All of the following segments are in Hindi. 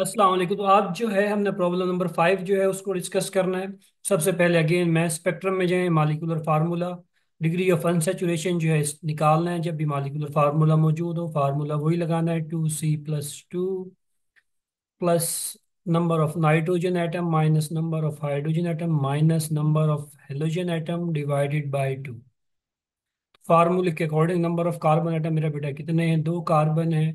अस्सलाम वालेकुम। तो आज जो है हमने प्रॉब्लम नंबर 5 जो है उसको डिस्कस करना है। सबसे पहले अगेन मैं स्पेक्ट्रम में जाएं, molecular formula degree of unsaturation जो है निकालना है। जब भी मालिकुलर फार्मूला मौजूद हो फार्मूला वही लगाना है, 2C+2 plus number of nitrogen atom minus number of hydrogen atom minus number of halogen atom divided by 2। फार्मूले के according number of carbon atom मेरा बेटा कितने हैं, दो कार्बन है,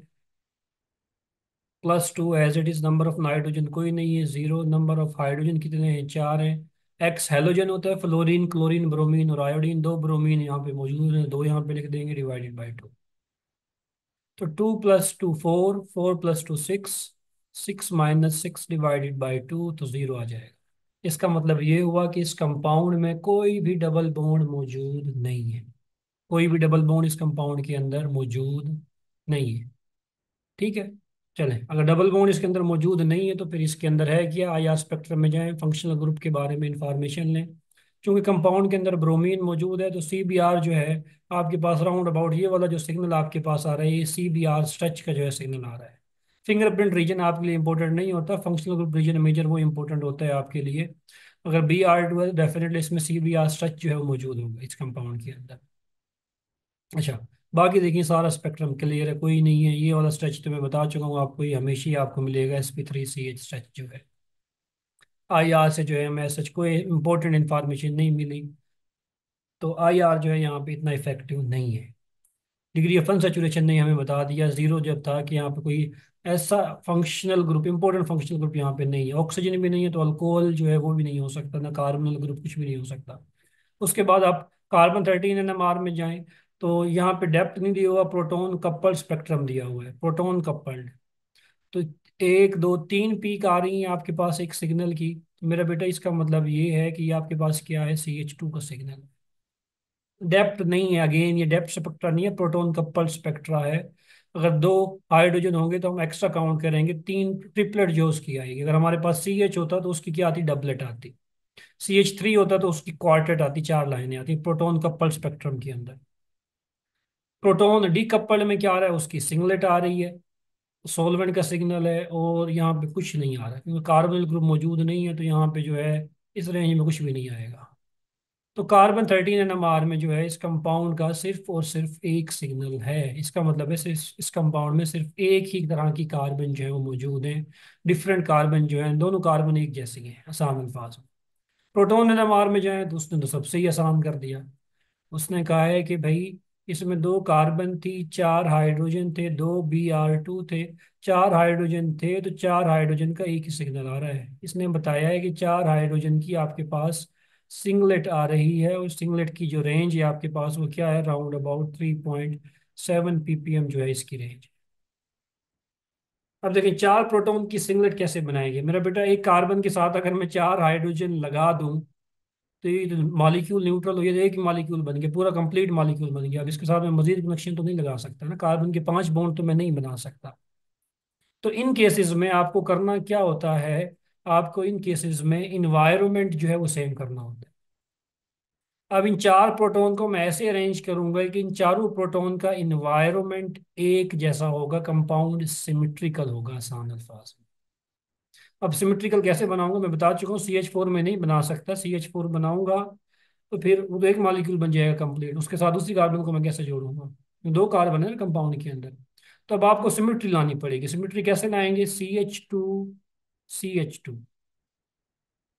+2 as it is. Number of nitrogen कोई नहीं है, जीरो। नंबर ऑफ हाइड्रोजन कितने हैं, चार हैं। एक्स हेलोजन होता है, फ्लोरीन क्लोरीन ब्रोमीन और आयोडीन। दो ब्रोमीन यहाँ पे मौजूद हैं, दो यहाँ पे लिख देंगे, डिवाइडेड बाई 2। तो 2+2 4, 4+2 6, 6 - 6 डिवाइडेड बाई 2, तो जीरो आ जाएगा। इसका मतलब ये हुआ कि इस कंपाउंड में कोई भी डबल बॉन्ड मौजूद नहीं है। कोई भी डबल बॉन्ड इस कंपाउंड के अंदर मौजूद नहीं है। ठीक है। चलें, अगर डबल बॉन्ड इसके अंदर मौजूद नहीं है तो फिर इसके अंदर है क्या, आया स्पेक्ट्रम में जाएं, फंक्शनल ग्रुप के बारे में इंफॉर्मेशन लें। क्योंकि कंपाउंड के अंदर ब्रोमीन मौजूद है तो CBr जो है आपके पास राउंड अबाउट ये वाला जो सिग्नल आपके पास आ रहा है, ये CBr स्ट्रेच का जो है सिग्नल आ रहा है। फिंगरप्रिंट रीजन आपके लिए इंपॉर्टेंट नहीं होता, फंक्शनल ग्रुप रीजन मेजर वो इंपॉर्टेंट होता है आपके लिए। अगर Br2 है डेफिनेटली इसमें CBr स्ट्रेच जो है वो मौजूद होगा इस कंपाउंड के अंदर। अच्छा, बाकी देखिए सारा स्पेक्ट्रम क्लियर है, कोई नहीं है। ये वाला स्ट्रेच तो मैं बता चुका हूँ आपको, ये हमेशा ही आपको मिलेगा, sp3CH स्ट्रेच जो है। IR से जो है हमें सच कोई इंपॉर्टेंट इंफॉर्मेशन नहीं मिली, तो IR जो है यहाँ पे इतना इफेक्टिव नहीं है। डिग्री ऑफ अनसैचुरेशन ने हमें बता दिया जीरो जब था कि यहाँ पे कोई ऐसा functional group, important functional group यहाँ पे नहीं है। ऑक्सीजन भी नहीं है तो अल्कोहल जो है वो भी नहीं हो सकता, ना कार्बोनिल ग्रुप कुछ भी नहीं हो सकता। उसके बाद आप कार्बन 13 NMR में जाएं तो यहाँ पे डेप्थ नहीं दिया हुआ, प्रोटॉन कपल्ड स्पेक्ट्रम दिया हुआ है, प्रोटॉन कपल्ड। तो एक दो तीन पीक आ रही हैं आपके पास एक सिग्नल की, तो मेरा बेटा इसका मतलब ये है कि आपके पास क्या है, CH2 का सिग्नल। डेप्थ नहीं है, अगेन ये डेप्थ स्पेक्ट्रा नहीं है, प्रोटॉन कपल्ड स्पेक्ट्रा है। अगर दो हाइड्रोजन होंगे तो हम एक्स्ट्रा काउंट करेंगे, तीन ट्रिपलेट जो उसकी आएगी। अगर हमारे पास CH होता तो उसकी क्या आती, डबलेट आती। CH3 होता तो उसकी क्वार्टेट आती, चार लाइनें आती प्रोटॉन कपल स्पेक्ट्रम के अंदर। प्रोटॉन डीकपल्ड में क्या आ रहा है, उसकी सिंगलेट आ रही है, सॉल्वेंट का सिग्नल है, और यहाँ पे कुछ नहीं आ रहा क्योंकि कार्बोनिल ग्रुप मौजूद नहीं है, तो यहाँ पे जो है इस रेंज में कुछ भी नहीं आएगा। तो कार्बन 13 NMR में जो है इस कंपाउंड का सिर्फ और सिर्फ एक सिग्नल है। इसका मतलब है सिर्फ इस कंपाउंड में सिर्फ एक ही तरह की कार्बन जो है वो मौजूद है। डिफरेंट कार्बन जो है, दोनों कार्बन एक जैसी हैं आसान अल्फाज में। प्रोटॉन NMR में जाए तो उसने तो सबसे ही आसान कर दिया। उसने कहा है कि भाई इसमें दो कार्बन थी, चार हाइड्रोजन थे, दो Br2 थे। चार हाइड्रोजन थे तो चार हाइड्रोजन का एक ही सिग्नल आ रहा है। इसने बताया है कि चार हाइड्रोजन की आपके पास सिंगलेट आ रही है, और सिंगलेट की जो रेंज है आपके पास वो क्या है, राउंड अबाउट 3.7 ppm जो है इसकी रेंज। अब देखिए चार प्रोटॉन की सिंगलेट कैसे बनाएंगे मेरा बेटा, एक कार्बन के साथ अगर मैं चार हाइड्रोजन लगा दूं तो ये मॉलिक्यूल न्यूट्रल हो गया, एक ही मॉलिक्यूल बन गया, पूरा कंप्लीट मॉलिक्यूल बन गया। अब इसके साथ मैं मजीद कनेक्शन तो नहीं लगा सकता ना, कार्बन के पांच बॉन्ड तो मैं नहीं बना सकता। तो इन केसेस में आपको करना क्या होता है, आपको इन केसेस में इन्वायरमेंट जो है वो सेम करना होता है। अब इन चार प्रोटॉन को मैं ऐसे अरेंज करूंगा कि इन चारों प्रोटॉन का इन्वायरमेंट एक जैसा होगा, कंपाउंड सिमेट्रिकल होगा आसान अल्फाज में। अब सिमेट्रिकल कैसे बनाऊंगा मैं बता चुका हूँ, CH4 में नहीं बना सकता। CH4 बनाऊंगा तो फिर वो तो एक मॉलिक्यूल बन जाएगा कंप्लीट, उसके साथ उसी कार्बन को मैं कैसे जोड़ूंगा, दो कार्बन है ना कंपाउंड के अंदर। तो अब आपको सिमेट्री लानी पड़ेगी। सिमेट्री कैसे लाएंगे, CH2 CH2।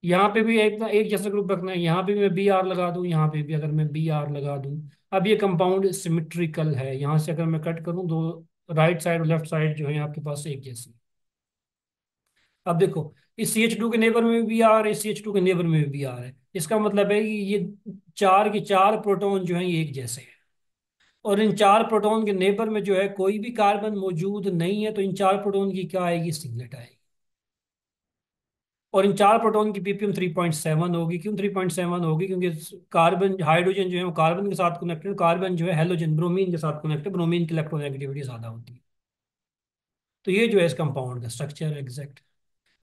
यहाँ पे भी एक एक जैसा ग्रुप रखना है, यहाँ पे भी मैं Br लगा दूं, यहाँ पे भी अगर मैं Br लगा दूं। अब ये कंपाउंड सिमेट्रिकल है, यहाँ से अगर मैं कट करूँ दो, राइट साइड और लेफ्ट साइड जो है आपके पास एक जैसी। अब देखो इस CH2 के नेबर में भी आर है, इस CH2 के नेबर में भी आर है। इसका मतलब है कि ये चार के चार प्रोटॉन जो हैं ये एक जैसे हैं। और इन चार प्रोटॉन के नेबर में जो है कोई भी कार्बन मौजूद नहीं है, तो इन चार प्रोटॉन की क्या आएगी, सिंगलेट आएगी। और इन चार प्रोटॉन की ppm 3.7 होगी। क्यों 3.7 होगी, क्योंकि कार्बन हाइड्रोजन जो है वो कार्बन के साथ कनेक्टेड, कार्बन जो है हेलोजन ब्रोमीन के साथ कनेक्टेड, ब्रोमीन की इलेक्ट्रोनेगेटिविटी ज्यादा होती है। तो ये जो है इस कंपाउंड का स्ट्रक्चर है एग्जैक्ट।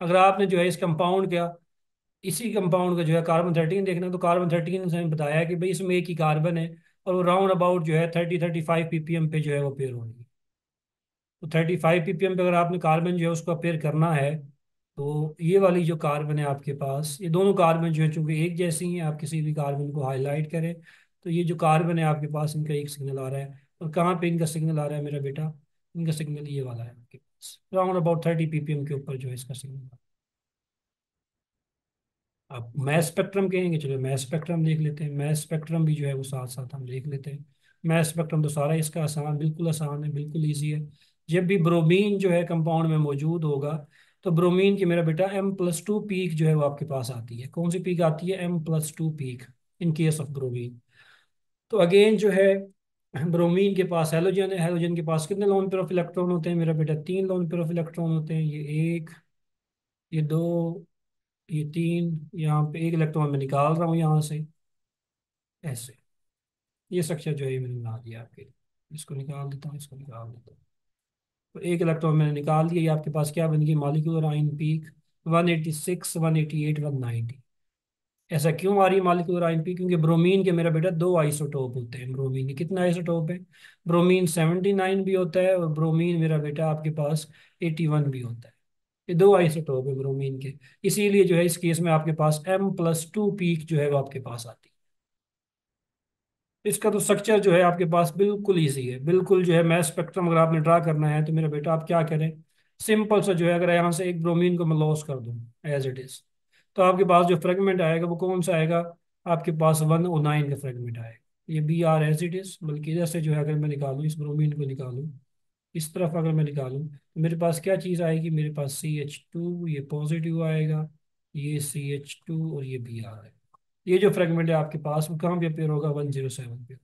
अगर आपने जो है इस कंपाउंड का, इसी कंपाउंड का जो है कार्बन 13 देखना, तो कार्बन 13 से हमें बताया कि भाई इसमें एक ही कार्बन है, और वो राउंड अबाउट जो है 30-35 ppm पे जो है वो पेयर हो रही है। तो 35 ppm पे अगर आपने कार्बन जो है उसको अपेयर करना है, तो ये वाली जो कार्बन है आपके पास, ये दोनों कार्बन जो है चूंकि एक जैसी हैं, आप किसी भी कार्बन को हाईलाइट करें तो ये जो कार्बन है आपके पास, इनका एक सिग्नल आ रहा है। और कहाँ पे इनका सिग्नल आ रहा है मेरा बेटा? इनका सिग्नल ये वाला है आपके पास, अराउंड अबाउट 30 ppm के ऊपर जो है इसका सिग्नल। अब मैस स्पेक्ट्रम कहेंगे, चलो मैस स्पेक्ट्रम देख लेते हैं। मैस स्पेक्ट्रम भी जो है वो साथ साथ हम देख लेते हैं। मैस स्पेक्ट्रम तो सारा इसका आसान, बिल्कुल आसान है, बिल्कुल ईजी है। जब भी ब्रोमीन जो है कंपाउंड में मौजूद होगा, तो ब्रोमीन की मेरा बेटा M+2 पीक जो है वो आपके पास आती है। कौन सी पीक आती है? M+2 peak in case of bromine. तो अगेन जो है ब्रोमीन के पास हेलोजन है, हेलोजन के पास कितने लोन पेयर ऑफ इलेक्ट्रॉन होते हैं मेरा बेटा? 3 लोन पेयर ऑफ इलेक्ट्रॉन होते हैं। ये एक, ये दो, ये तीन। यहाँ पे एक इलेक्ट्रॉन मैं निकाल रहा हूँ यहाँ से, ऐसे। ये स्ट्रक्चर जो है ये मैंने बना दिया आपके लिए। इसको निकाल देता हूँ, इसको निकाल देता हूँ। तो एक इलेक्ट्रॉन मैंने निकाल दिया, ये आपके पास क्या बन गई? Molecular ion peak 186, 188, 190। ऐसा क्यों आ रही है मॉलिक्यूलर आयन पीक? क्योंकि ब्रोमीन के मेरा बेटा दो आइसोटोप होते हैं। ब्रोमीन के कितने आइसोटोप है? ब्रोमीन 79 भी होता है, और ब्रोमीन मेरा बेटा आपके पास 81 भी होता है। ये दो आइसोटोप है ब्रोमीन के। इसीलिए जो है इस केस में आपके पास M+2 पीक जो है वो आपके पास आती है। इसका तो स्ट्रक्चर जो है आपके पास बिल्कुल ईजी है, बिल्कुल जो है। मैस स्पेक्ट्रम अगर आपने ड्रा करना है तो मेरा बेटा आप क्या करें? सिंपल सा जो है, अगर यहाँ से एक ब्रोमीन को मैं लॉस कर दूं एज इट इज, तो आपके पास जो फ्रेगमेंट आएगा वो कौन सा आएगा? आपके पास 109 का फ्रेगमेंट आएगा। ये Br एज इट इज, बल्कि इधर से जो है अगर मैं निकालूं, इस ब्रोमीन को निकालूं, इस तरफ अगर मैं निकालूं, तो मेरे पास क्या चीज़ आएगी? मेरे पास CH2, ये पॉजिटिव आएगा, ये CH2, और ये Br है। ये जो फ्रेगमेंट है आपके पास वो कहाँ पे अपेयर होगा? 107 पे।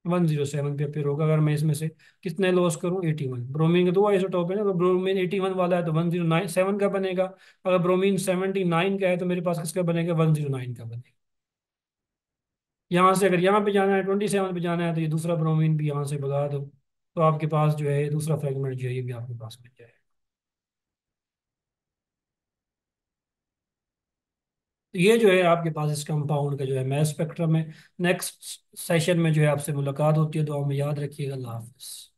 107 पे अपेयर होगा। अगर मैं इसमें से कितने लॉस करूं? 81। ब्रोमीन के दो आइसोटोप है ना, तो ब्रोमीन 81 वाला है तो 109 7 का बनेगा। अगर ब्रोमीन 79 का है तो मेरे पास किसका बनेगा? 109 का बनेगा। यहाँ से अगर यहाँ पे जाना है, 27 पे जाना है, तो ये दूसरा ब्रोमीन भी यहाँ से भगा दो, तो आपके पास जो है दूसरा फ्रेगमेंट जो है ये भी आपके पास मिल जाएगा। तो ये जो है आपके पास इस कंपाउंड का जो है मैस स्पेक्ट्रम है। नेक्स्ट सेशन में जो है आपसे मुलाकात होती है। दुआ में याद रखिएगा। अल्लाह हाफिज़।